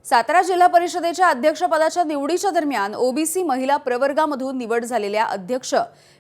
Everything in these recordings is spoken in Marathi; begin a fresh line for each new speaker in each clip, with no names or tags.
सातारा जिल्हा परिषदेच्या अध्यक्षपदाच्या निवडीच्या दरम्यान ओबीसी महिला प्रवर्गामधून निवड झालेल्या अध्यक्ष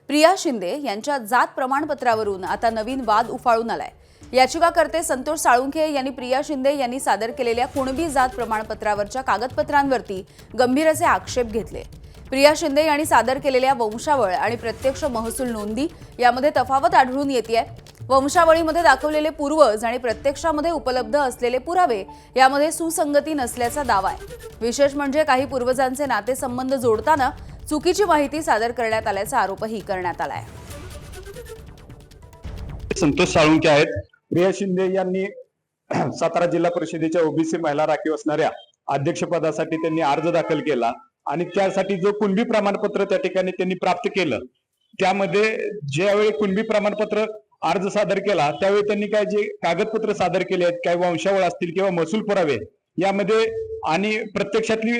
प्रिया शिंदे यांच्या जात प्रमाणपत्रावरून आता नवीन वाद उफाळून आलाय। याचिकाकर्ते संतोष साळुंखे यांनी प्रिया शिंदे यांनी सादर केलेल्या कुणबी जात प्रमाणपत्रावरच्या कागदपत्रांवरती गंभीर असे आक्षेप घेतले। प्रिया शिंदे यांनी सादर केलेल्या वंशावळ आणि प्रत्यक्ष महसूल नोंदी यामध्ये तफावत आढळून येते। वंशावळीमध्ये दाखवलेले पूर्वज आणि प्रत्यक्षामध्ये उपलब्ध असलेले पुरावे यामध्ये सुसंगती नसल्याचा दावा आहे। विशेष म्हणजे काही पूर्वजांचे नातेसंबंध जोडताना चुकीची माहिती सादर करण्यात आल्याचा आरोपही करण्यात आलाय।
संतोष साळुंखे आहेत। प्रिया शिंदे यांनी सातारा जिल्हा परिषदेच्या ओबीसी महिला राखीव असणाऱ्या अध्यक्षपदासाठी त्यांनी अर्ज दाखल केला आणि त्यासाठी जो कुणबी प्रमाणपत्र त्या ठिकाणी त्यांनी प्राप्त केलं, त्यामध्ये ज्यावेळी कुणबी प्रमाणपत्र अर्ज सादर केला त्यावेळी त्यांनी काय जे कागदपत्र सादर केले आहेत, काय वंशावळ असतील किंवा महसूल पुरावे यामध्ये आणि प्रत्यक्षातली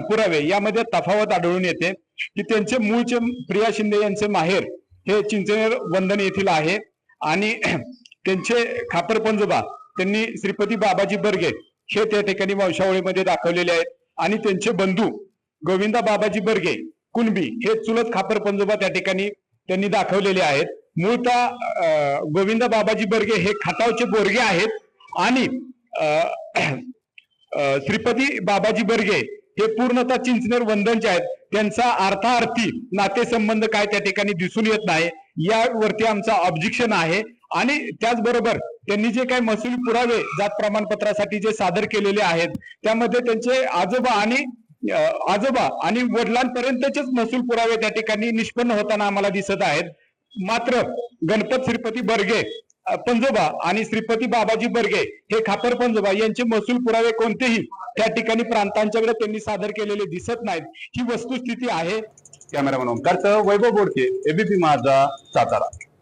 पुरावे यामध्ये तफावत आढळून येते की त्यांचे मूळचे प्रिया शिंदे यांचे माहेर हे चिंचनेर वंदन येथील आहे आणि त्यांचे खापर पंजोबा त्यांनी श्रीपती बाबाजी बर्गे हे त्या ठिकाणी वंशावळीमध्ये दाखवलेले आहेत आणि त्यांचे बंधू गोविंदा बाबाजी बर्गे कुणबी हे चुलत खापर पंजोबा त्या ठिकाणी त्यांनी दाखवलेले आहेत। मूळतः गोविंदा बाबाजी बर्गे हे खटावचे बोरगे आहेत आणि श्रीपती बाबाजी बर्गे हे पूर्णतः चिंचनेर वंदनचे आहेत। त्यांचा अर्थार्थी नातेसंबंध काय त्या ठिकाणी दिसून येत नाही, यावरती आमचा ऑब्जेक्शन आहे। आणि त्याचबरोबर त्यांनी जे काही महसूल पुरावे जात प्रमाणपत्रासाठी जे सादर केलेले आहेत त्यामध्ये त्यांचे आजोबा आणि वडिलांपर्यंतचेच महसूल पुरावे त्या ठिकाणी निष्पन्न होताना आम्हाला दिसत आहेत। मात्र गणपत श्रीपती बर्गे पंजोबा आणि श्रीपती बाबाजी बर्गे हे खापर पंजोबा यांचे महसूल पुरावे कोणतेही त्या ठिकाणी प्रांतांच्याकडे त्यांनी सादर केलेले दिसत नाहीत, ही वस्तुस्थिती आहे।
कॅमेरामन ओंकारसह वैभव बोडके, एबीपी माझा, सातारा।